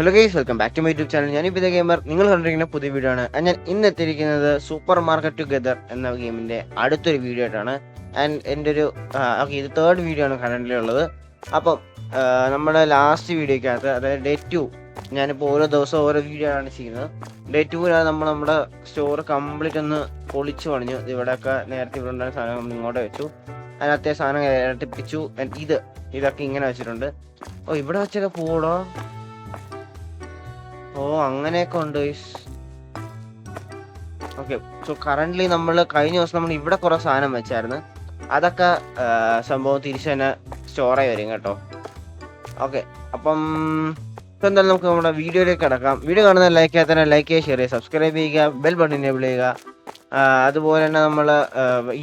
Hello guys, welcome back to my YouTube channel. ഞാൻ ഇപ്പോൾ gamer. നിങ്ങൾ കണ്ടിരിക്കുന്ന പുതിയ വീഡിയോ ആണ്. ഞാൻ ഇന്ന് എത്തിയിരിക്കുന്നത് സൂപ്പർ മാർക്കറ്റ് ടുഗദർ എന്ന ഗെയിമിന്റെ അടുത്തൊരു വീഡിയോ ആയിട്ടാണ്. ആൻഡ് എൻ്റെ ഒരു ഇത് തേർഡ് വീഡിയോ ആണ് കറണ്ടിലുള്ളത്. അപ്പം നമ്മുടെ ലാസ്റ്റ് വീഡിയോക്കകത്ത്, അതായത് ഡേ 2, ഞാനിപ്പോൾ ഓരോ ദിവസവും ഓരോ വീഡിയോ ആണ് ചെയ്യുന്നത്. ഡേ 2 നമ്മുടെ സ്റ്റോർ കംപ്ലീറ്റ് ഒന്ന് പൊളിച്ചു പണിഞ്ഞു. ഇവിടെയൊക്കെ നേരത്തെ ഇവിടെ ഉണ്ടായ സാധനം നമ്മൾ ഇങ്ങോട്ട് വെച്ചു. അതിനകത്തെ സാധനം ഇരട്ടിപ്പിച്ചു. ഇതൊക്കെ ഇങ്ങനെ വെച്ചിട്ടുണ്ട്. ഓ, ഇവിടെ വെച്ചൊക്കെ പോടോ. ഓ, അങ്ങനെയൊക്കെ ഉണ്ട്. ഓക്കെ, സോ കറന്റ്ലി നമ്മൾ കഴിഞ്ഞ ദിവസം നമ്മൾ ഇവിടെ കുറെ സാധനം വെച്ചായിരുന്നു. അതൊക്കെ സംഭവം തിരിച്ചു തന്നെ സ്റ്റോറായി വരും കേട്ടോ. ഓക്കെ, അപ്പം ഇപ്പം എന്തായാലും നമുക്ക് നമ്മുടെ വീഡിയോയിലേക്ക് കിടക്കാം. വീഡിയോ കാണുന്ന ലൈക്ക് ചെയ്യാൻ തന്നെ ലൈക്ക് ചെയ്യുക, ഷെയർ ചെയ്യുക, സബ്സ്ക്രൈബ് ചെയ്യുക, ബെൽ ബട്ടൺ എനേബിൾ ചെയ്യുക. അതുപോലെ തന്നെ നമ്മൾ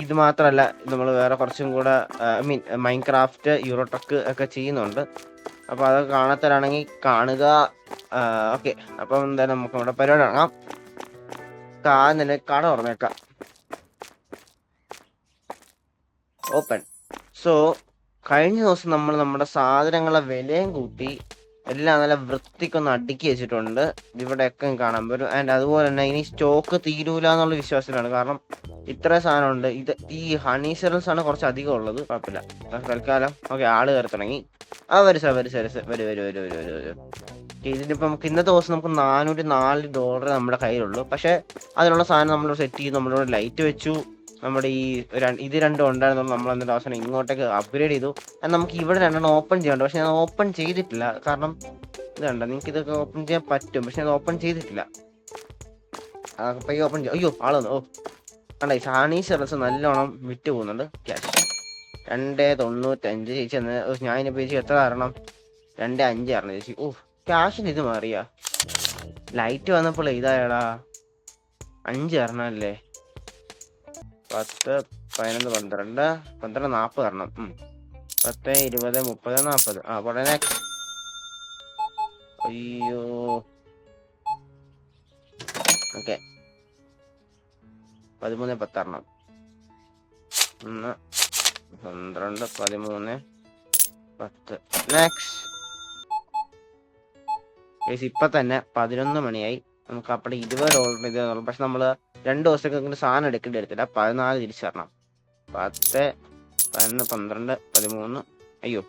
ഇത് മാത്രമല്ല, നമ്മൾ വേറെ കുറച്ചും കൂടെ മൈൻക്രാഫ്റ്റ്, യൂറോട്രക്ക് ഒക്കെ ചെയ്യുന്നുണ്ട്. അപ്പോൾ അതൊക്കെ കാണാത്തവരാണെങ്കിൽ കാണുക. ഓക്കെ, അപ്പം എന്തായാലും നമുക്ക് നമ്മുടെ പരിപാടി ഇറങ്ങാം. തന്നെ കട തുറന്നേക്കാം. ഓപ്പൺ. സോ കഴിഞ്ഞ ദിവസം നമ്മൾ നമ്മുടെ സാധനങ്ങളെ വിലയും കൂട്ടി എല്ലാം നല്ല വൃത്തിക്കൊന്ന് അടുക്കി വെച്ചിട്ടുണ്ട്. ഇവിടെയൊക്കെ കാണാൻ പറ്റും. ആൻഡ് അതുപോലെ തന്നെ ഇനി സ്റ്റോക്ക് തീരൂല എന്നുള്ള വിശ്വാസത്തിലാണ്. കാരണം ഇത്ര സാധനമുണ്ട്. ഈ ഹണി സെറൽസ് ആണ് കുറച്ച് അധികം ഉള്ളത്. കുഴപ്പമില്ല, തൽക്കാലം. ഓക്കെ, ആള് കയറി തുടങ്ങി. വരും. ഇതിനിപ്പോൾ നമുക്ക് ഇന്നത്തെ ദിവസം നമുക്ക് $404 നമ്മുടെ കയ്യിലുള്ളൂ. പക്ഷെ അതിനുള്ള സാധനം നമ്മൾ സെറ്റ് ചെയ്ത് നമ്മളിവിടെ ലൈറ്റ് വെച്ചു. നമ്മുടെ ഇത് രണ്ടും ഉണ്ടായിരുന്നുള്ളൂ. നമ്മൾ എന്നിട്ട് അവസാനം ഇങ്ങോട്ടേക്ക് അപ്ഗ്രേഡ് ചെയ്തു. നമുക്ക് ഇവിടെ രണ്ടെണ്ണം ഓപ്പൺ ചെയ്യാനുണ്ട്. പക്ഷെ ഞാൻ ഓപ്പൺ ചെയ്തിട്ടില്ല. കാരണം ഇത് കണ്ട, നിങ്ങൾക്ക് ഇതൊക്കെ ഓപ്പൺ ചെയ്യാൻ പറ്റും. പക്ഷെ ഞാൻ ഓപ്പൺ ചെയ്തിട്ടില്ല. ഓപ്പൺ ചെയ്യാം. അയ്യോ, ആളൊന്ന്. ഓ കണ്ട, ഈ സാണി സെറസ് നല്ലോണം വിറ്റ് പോകുന്നുണ്ട്. ക്യാഷ് 2.95 ചേച്ചി എന്ന്. ഞാനിപ്പോൾ ചേച്ചി എത്ര തരണം? 2.5 തരണം ചേച്ചി. ഓ, ക്യാഷിന് ഇത് മാറിയാ. ലൈറ്റ് വന്നപ്പോൾ ഇതായടാ. 5 തരണല്ലേ. 10, 11, 12, 40 തരണം. 10, 20, 30, 40. ഉടനെ. അയ്യോ, ഓക്കെ. 13, 10 തരണം. 1, 12, 13, 10. നെക്സ്റ്റ്. ഇപ്പൊ തന്നെ 11 മണിയായി. നമുക്ക് അപ്പോൾ $20 ഇത്. പക്ഷെ നമ്മൾ 2 ദിവസത്തേക്ക് ഇങ്ങനെ സാധനം എടുക്കേണ്ടി വരത്തില്ല. 14 തിരിച്ചു തരണം. 10, 11, 12, 13. അയ്യോ,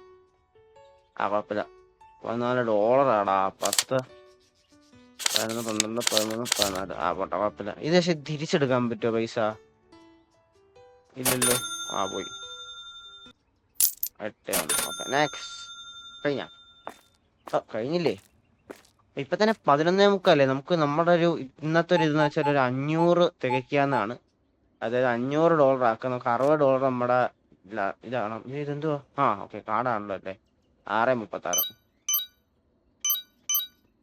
കുഴപ്പമില്ല. $14 ആടാ. 10, 11, 12, 13, 14. പോട്ടെ, കുഴപ്പമില്ല. ഇത് പക്ഷെ തിരിച്ചെടുക്കാൻ പറ്റുമോ പൈസ? ഇല്ലല്ലോ. പോയി. 8. Okay, next. കഴിഞ്ഞില്ലേ? ഇപ്പൊ തന്നെ 11:45. നമുക്ക് നമ്മുടെ ഒരു ഇന്നത്തെ ഒരു ഇതെന്ന് വെച്ചാൽ ഒരു 500 തികയ്ക്കാന്നാണ്. അതായത് $500 ആക്കുക. നമുക്ക് $60 നമ്മുടെ ഇതാണ്. ഇതെന്തുവാ? ഓക്കെ, കാർഡാണല്ലോ അല്ലേ. 6.36.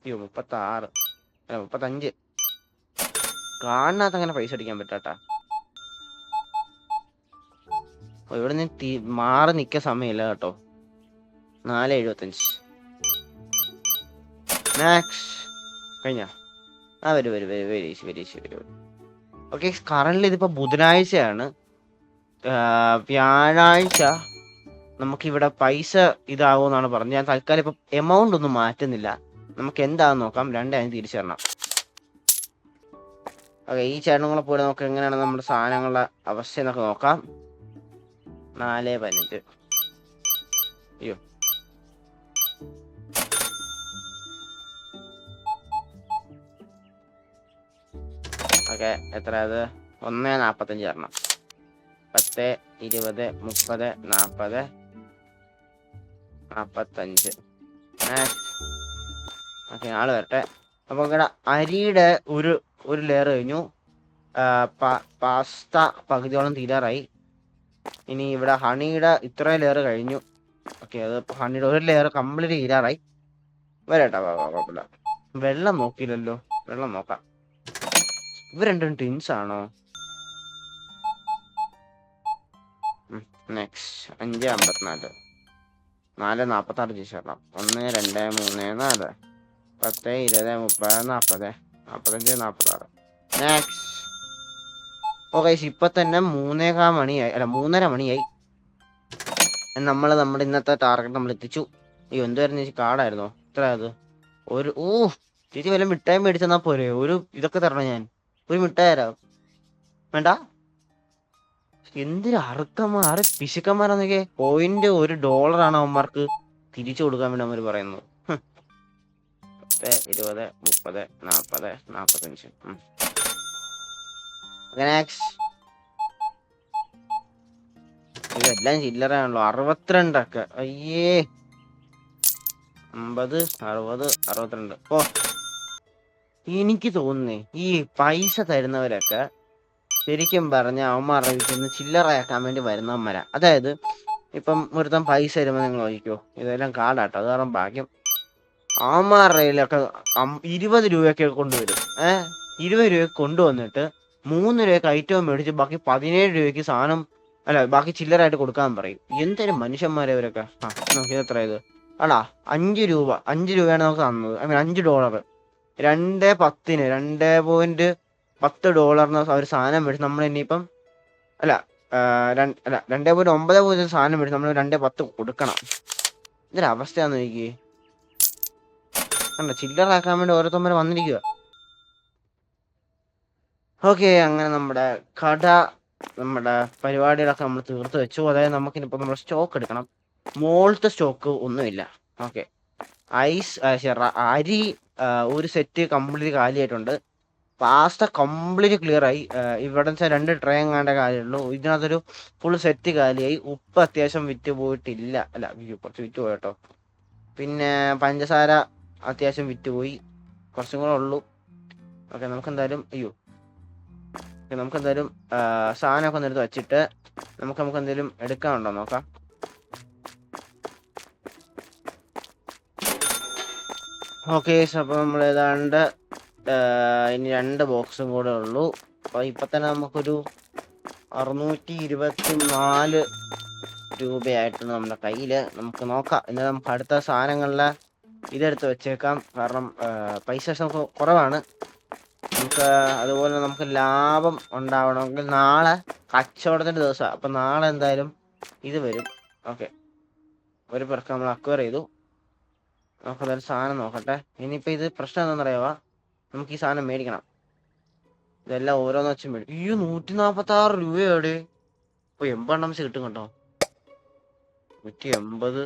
അയ്യോ, 36 അല്ല 35. കാർഡിനകത്ത് അങ്ങനെ പൈസ അടിക്കാൻ പറ്റാട്ടാ. ഇവിടെ നിന്ന് മാറി നിൽക്കാൻ സമയമില്ല കേട്ടോ. 4.75. കഴിഞ്ഞ. വരും. ഓക്കെ, കറന്റ് ഇതിപ്പോ ബുധനാഴ്ചയാണ്. വ്യാഴാഴ്ച നമുക്കിവിടെ പൈസ ഇതാവുമെന്നാണ് പറഞ്ഞത്. ഞാൻ തൽക്കാലം ഇപ്പൊ എമൗണ്ട് ഒന്നും മാറ്റുന്നില്ല. നമുക്ക് എന്താണെന്ന് നോക്കാം. 2.5 തിരിച്ചു തരണം. ഓക്കെ, ഈ ചേട്ടങ്ങളെ പോലെ നമുക്ക് എങ്ങനെയാണ് നമ്മുടെ സാധനങ്ങളുടെ അവസ്ഥ എന്നൊക്കെ നോക്കാം. 4.15. അയ്യോ, ഓക്കെ. എത്ര അത്? 1.45 തരണം. 10, 20, 30, 40, 45. ഓക്കെ, ആള് വരട്ടെ. അപ്പൊ ഇവിടെ അരിയുടെ ഒരു ലെയർ കഴിഞ്ഞു. പാസ്ത പകുതിയോളം തീരാറായി. ഇനി ഇവിടെ ഹണിയുടെ ഇത്രയും ലെയർ കഴിഞ്ഞു. ഓക്കെ, അത് ഹണിയുടെ ഒരു ലെയർ കംപ്ലീറ്റ് തീരാറായി. വരട്ടെ, കുഴപ്പമില്ല. വെള്ളം നോക്കിയില്ലല്ലോ. വെള്ളം നോക്കാം. ഇവ രണ്ടും ട്വിൻസ് ആണോ? നെക്സ്റ്റ്. 5.54. 4.46 ചേർക്കണം. 1, 2, 3, 4, 10, 20, 30, 40, 45, 46. നെക്സ്റ്റ്. ഓക്കെ, ഇപ്പൊ തന്നെ 3:15 മണിയായി. അല്ല, 3:30 മണിയായി. നമ്മൾ നമ്മുടെ ഇന്നത്തെ ടാർഗറ്റ് നമ്മൾ എത്തിച്ചു. അയ്യോ, എന്തായിരുന്നു? കാർഡായിരുന്നോ? ഇത്ര അത് ചേച്ചി വല്ല മിഠായി മേടിച്ചെന്നാ പോരെ, ഒരു ഇതൊക്കെ തരണം ഞാൻ. ഒരു മിഠായി തരാം. വേണ്ട? എന്തൊരു അറുക്കന്മാർ, പിശുക്കന്മാരാന്നൊക്കെ. $1 അവന്മാർക്ക് തിരിച്ചു കൊടുക്കാൻ വേണ്ടി അവന്മാർ പറയുന്നത്. 10, 20, 30, 40, 45. ഇതെല്ലാം ചില്ലറയാണല്ലോ. 62. അയ്യേ. 50, 60, 62. എനിക്ക് തോന്നുന്നേ ഈ പൈസ തരുന്നവരൊക്കെ ശരിക്കും പറഞ്ഞ അവന്മാരുടെ വീട്ടിൽ നിന്ന് ചില്ലറയാക്കാൻ വേണ്ടി വരുന്നവന്മാരാ. അതായത് ഇപ്പം ഒരുത്തം പൈസ തരുമ്പോൾ നിങ്ങൾ ചോദിക്കോ, ഇതെല്ലാം കാർഡാട്ടോ, അത് കാരണം ഭാഗ്യം. അവന്മാരുടെ കയ്യിലൊക്കെ 20 രൂപയൊക്കെ കൊണ്ടുവരും. 20 രൂപയ്ക്ക് കൊണ്ടുവന്നിട്ട് 3 രൂപയ്ക്ക് ഐറ്റം മേടിച്ച് ബാക്കി 17 രൂപയ്ക്ക് സാധനം, അല്ല ബാക്കി ചില്ലറായിട്ട് കൊടുക്കാൻ പറയും. എന്തൊരു മനുഷ്യന്മാരെ അവരൊക്കെ. നമുക്ക് എത്ര ഇത് അടാ, 5 രൂപ, 5 രൂപയാണ് നമുക്ക് തന്നത്. $5. 2.10 $2.10 അവർ സാധനം മേടിച്ച് നമ്മൾ ഇനിയിപ്പം അല്ല 2.9 സാധനം മേടിച്ച് നമ്മൾ 2.10 കൊടുക്കണം. ഇതൊരു അവസ്ഥയാന്ന് നോക്കി. കണ്ട, ചില്ലറാക്കാൻ വേണ്ടി ഓരോരുത്തന്മാർ വന്നിരിക്കുക. ഓക്കെ, അങ്ങനെ നമ്മുടെ പരിപാടികളൊക്കെ നമ്മൾ തീർത്ത് വെച്ചു. അതായത് നമുക്കിനിപ്പോൾ നമ്മുടെ സ്റ്റോക്ക് എടുക്കണം. മോളത്തെ സ്റ്റോക്ക് ഒന്നുമില്ല. ഓക്കെ, അരി ഒരു സെറ്റ് കംപ്ലീറ്റ് കാലിയായിട്ടുണ്ട്. പാസ്ത കംപ്ലീറ്റ് ക്ലിയർ ആയി. ഇവിടെ 2 ട്രേ എങ്ങാണ്ട് കാര്യമുള്ളൂ. ഇതിനകത്തൊരു ഫുൾ സെറ്റ് കാലിയായി. ഉപ്പ് അത്യാവശ്യം വിറ്റ് പോയിട്ടില്ല, അല്ല കുറച്ച് വിറ്റ് പോയിട്ടോ. പിന്നെ പഞ്ചസാര അത്യാവശ്യം വിറ്റ് പോയി, കുറച്ചും കൂടെ ഉള്ളൂ. ഓക്കെ, നമുക്കെന്തായാലും സാധനമൊക്കെ ഒന്ന് എടുത്ത് വെച്ചിട്ട് നമുക്ക് എന്തെങ്കിലും എടുക്കാനുണ്ടോ നോക്കാം. ഓക്കെ, അപ്പോൾ നമ്മൾ ഏതാണ്ട് ഇനി 2 ബോക്സും കൂടെ ഉള്ളൂ. അപ്പോൾ ഇപ്പം തന്നെ നമുക്കൊരു 624 രൂപയായിട്ടുണ്ട് നമ്മുടെ കയ്യിൽ. നമുക്ക് നോക്കാം. ഇന്ന് നമുക്ക് അടുത്ത സാധനങ്ങളിലെ ഇതെടുത്ത് വെച്ചേക്കാം. കാരണം പൈസ നമുക്ക് കുറവാണ്. അതുപോലെ നമുക്ക് ലാഭം ഉണ്ടാവണമെങ്കിൽ നാളെ കച്ചവടത്തിൻ്റെ ദിവസമാണ്. അപ്പം നാളെ എന്തായാലും ഇത് വരും. ഓക്കെ, ഒരു പേർക്ക് നമ്മൾ അക്വയർ ചെയ്തു. നമുക്കതൊരു സാധനം നോക്കട്ടെ. ഇനിയിപ്പോൾ ഇത് പ്രശ്നം എന്താണെന്നറിയാവാ, നമുക്ക് ഈ സാധനം മേടിക്കണം. ഇതെല്ലാം ഓരോന്ന് വെച്ച് മേടിക്കും. 146 രൂപയോടെ ഇപ്പോൾ 80 വെച്ച് കിട്ടും കേട്ടോ. 180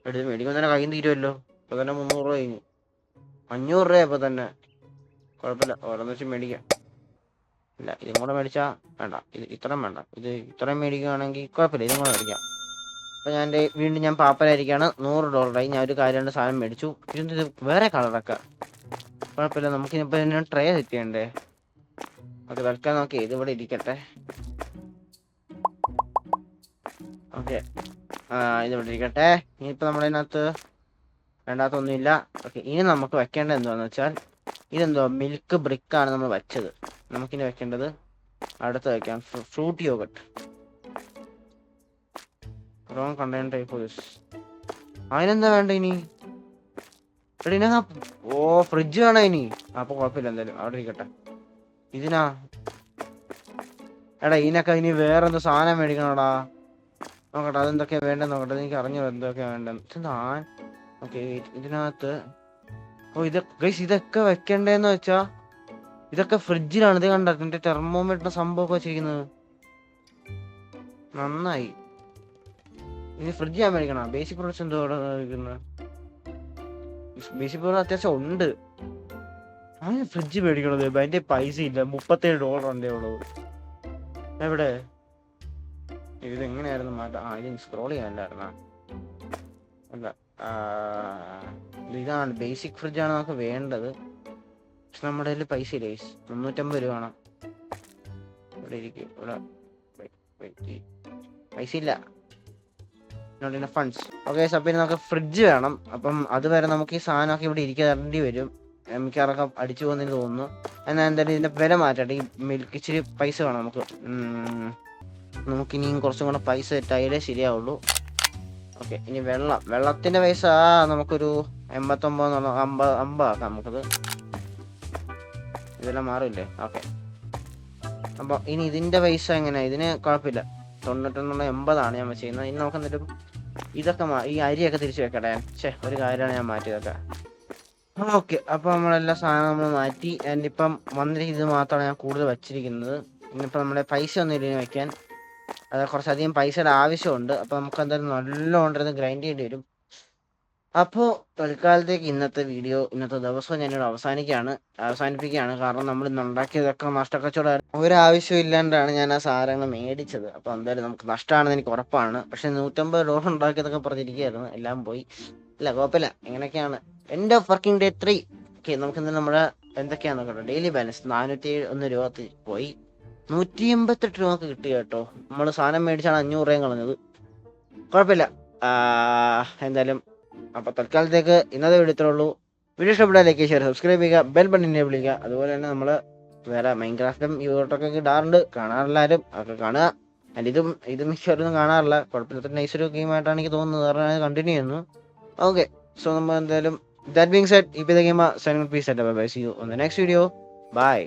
എടുത്ത് മേടിക്കുമ്പോൾ തന്നെ കയ്യിൽ നിന്ന് തീരുമല്ലോ. ഇപ്പോൾ തന്നെ 300 രൂപ കഴിഞ്ഞു. 500 രൂപ ഇപ്പോൾ തന്നെ. കുഴപ്പമില്ല, ഓരോന്ന് വെച്ച് മേടിക്കാം. ഇല്ല, ഇതും കൂടെ മേടിച്ചാൽ വേണ്ട, ഇത്രയും വേണ്ട. ഇത്രയും മേടിക്കുകയാണെങ്കിൽ കുഴപ്പമില്ല, ഇതും കൂടെ മേടിക്കാം. അപ്പോൾ വീണ്ടും ഞാൻ പാപ്പരായിരിക്കുകയാണ്. $100 ഞാൻ ഒരു കാര്യം സാധനം മേടിച്ചു. ഇത് വേറെ കളറൊക്കെ കുഴപ്പമില്ല. നമുക്കിനിപ്പോൾ ഇതിന് ട്രേ സെറ്റ് ചെയ്യണ്ടേ. ഓക്കെ, തൽക്കാലം നോക്കി ഇതിവിടെ ഇരിക്കട്ടെ. ഓക്കെ, ഇതിവിടെ ഇരിക്കട്ടെ. ഇനിയിപ്പോൾ നമ്മളതിനകത്ത് രണ്ടാമത്തൊന്നുമില്ല. ഓക്കെ, ഇനി നമുക്ക് വെക്കേണ്ടത് എന്താണെന്ന് വെച്ചാൽ, ഇതെന്തോ മിൽക്ക് ബ്രിക്കാണ് നമ്മൾ വെച്ചത്. നമുക്കിനി വെക്കേണ്ടത് അടുത്ത് വെക്കാം fruit yoghurt. Wrong container type. അതിനെന്താ വേണ്ട ഇനി? ഫ്രിഡ്ജ് വേണം ഇനി. അപ്പൊ കുഴപ്പമില്ല, എന്തായാലും അവിടെ ഇരിക്കട്ടെ. ഇതിനൊക്കെ ഇനി വേറെ എന്തോ സാധനം മേടിക്കണോടാ. നോക്കട്ടെ അതെന്തൊക്കെയാ വേണ്ടെന്ന് നോക്കട്ടെ. എനിക്ക് അറിഞ്ഞു എന്തൊക്കെയാ വേണ്ടെന്ന്. ഓക്കെ, ഇതിനകത്ത് ഇതൊക്കെ വെക്കണ്ടേന്ന് വെച്ചാ ഇതൊക്കെ ഫ്രിഡ്ജിലാണ്. ഇത് കണ്ട ഇതിന്റെ തെർമോമീറ്റർ സംഭവമൊക്കെ ചെയ്യുന്നത് നന്നായി. ഇനി ഫ്രിഡ്ജ് ഞാൻ മേടിക്കണം. ബേസിക് പ്രൊഡക്ട്സ് എന്തോ ബേസിക് പ്രൊഡക്റ്റ് അത്യാവശ്യം ഉണ്ട്. അങ്ങനെ ഫ്രിഡ്ജ് മേടിക്കണത് അതിന്റെ പൈസ ഇല്ല. $37 ഉണ്ടേ ഉള്ളൂ. എവിടെ ഇതെങ്ങനെയായിരുന്നു മാറ്റാം? ഇതിന് സ്ക്രോൾ ചെയ്യാനില്ലായിരുന്ന. അല്ല, ഇതാണ് ബേസിക് ഫ്രിഡ്ജാണ് നമുക്ക് വേണ്ടത്. പക്ഷെ നമ്മുടെ കയ്യിൽ പൈസ ഇല്ല. 350 രൂപ വേണം. ഇവിടെ ഇരിക്കും. ഇവിടെ പൈസ ഇല്ല. ഫണ്ട്സ്. ഓക്കെ, പിന്നെ നമുക്ക് ഫ്രിഡ്ജ് വേണം. അപ്പം അതുവരെ നമുക്ക് ഈ സാധനമൊക്കെ ഇവിടെ ഇരിക്കേണ്ടി വരും. മിക്കവാറൊക്കെ അടിച്ചു പോകുന്നതിന് തോന്നുന്നു. എന്നാൽ എന്തായാലും ഇതിന്റെ വില മാറ്റട്ടെ. ഈ മിൽക്ക് ഇച്ചിരി പൈസ വേണം നമുക്ക്. നമുക്കിനിയും കുറച്ചും കൂടെ പൈസ സെറ്റായാലേ ശരിയാവുള്ളൂ. ഓക്കെ, ഇനി വെള്ളത്തിന്റെ പൈസ നമുക്കൊരു 89 50 ആക്കാം നമുക്കത്. ഇതെല്ലാം മാറില്ലേ? ഓക്കെ, അപ്പൊ ഇനി ഇതിന്റെ പൈസ എങ്ങനെയാ? ഇതിന് കുഴപ്പമില്ല. 91 80 ഞാൻ ചെയ്യുന്നത്. ഇനി നമുക്ക് എന്നിട്ടും ഇതൊക്കെ ഈ അരിയൊക്കെ തിരിച്ചു വെക്കട്ടെ. ഒരു കാര്യമാണ് ഞാൻ മാറ്റിയതൊക്കെ. ഓക്കെ, അപ്പോൾ നമ്മളെല്ലാ സാധനം നമ്മൾ മാറ്റി. ആൻഡ് ഇപ്പം വന്നിരിക്കുന്നത് മാത്രമാണ് ഞാൻ കൂടുതൽ വച്ചിരിക്കുന്നത്. ഇന്നിപ്പോൾ നമ്മുടെ പൈസ ഒന്നും ഇല്ല വയ്ക്കാൻ. അത് കുറച്ചധികം പൈസയുടെ ആവശ്യമുണ്ട്. അപ്പോൾ നമുക്ക് എന്തായാലും നല്ലോണം ഗ്രൈൻഡ് ചെയ്യേണ്ടി വരും. അപ്പോൾ തൽക്കാലത്തേക്ക് ഇന്നത്തെ ദിവസം ഞാനിവിടെ അവസാനിപ്പിക്കുകയാണ്. കാരണം നമ്മൾ ഇന്ന് ഉണ്ടാക്കിയതൊക്കെ നഷ്ടക്കച്ചവടമായിരുന്നു. ഒരാവശ്യം ഇല്ലാണ്ടാണ് ഞാൻ ആ സാധനങ്ങൾ മേടിച്ചത്. അപ്പോൾ എന്തായാലും നമുക്ക് നഷ്ടമാണെന്ന് എനിക്ക് ഉറപ്പാണ്. പക്ഷെ $150 ഉണ്ടാക്കിയതൊക്കെ പറഞ്ഞിരിക്കുകയായിരുന്നു, എല്ലാം പോയി. ഇല്ല, കുഴപ്പമില്ല. ഇങ്ങനെയൊക്കെയാണ്. End of working day 3. Okay, നമുക്ക് ഇന്ന് നമ്മുടെ എന്തൊക്കെയാണെന്ന് നോക്കട്ടെ. ഡെയിലി ബാലൻസ് 471 രൂപ പോയി. 188 രൂപക്ക് കിട്ടി കേട്ടോ. നമ്മൾ സാധനം മേടിച്ചാണ് 500 രൂപയും കളഞ്ഞത്. കുഴപ്പമില്ല. എന്തായാലും അപ്പോൾ തൽക്കാലത്തേക്ക് ഇന്നത്തെ വീഡിയോ ഇത്രേ ഉള്ളൂ. വീഡിയോ ഇഷ്ടപ്പെട്ടാൽ ലൈക്ക് ചെയ്യുക, സബ്സ്ക്രൈബ് ചെയ്യുക, ബെൽ ബട്ടൺ എനേബിൾ ചെയ്യുക. അതുപോലെ തന്നെ നമ്മൾ വേറെ മൈൻക്രാഫ്റ്റും യൂട്ടൊക്കെ ഇടാറുണ്ട്, കാണാറില്ലാരും. അതൊക്കെ കാണുക. ആൻഡ് ഇതും മിക്കവരൊന്നും കാണാറില്ല. കുഴപ്പമില്ലാത്ത നൈസൊരു ഗെയിമായിട്ടാണ് എനിക്ക് തോന്നുന്നത്. കാരണം കണ്ടിന്യൂ ചെയ്യുന്നു. ഓക്കെ, സോ നമ്മൾ എന്തായാലും ദാറ്റ് ബീങ് സെഡ്, ഇപ്പോൾ game signing peace. Bye, see you on the next video. By.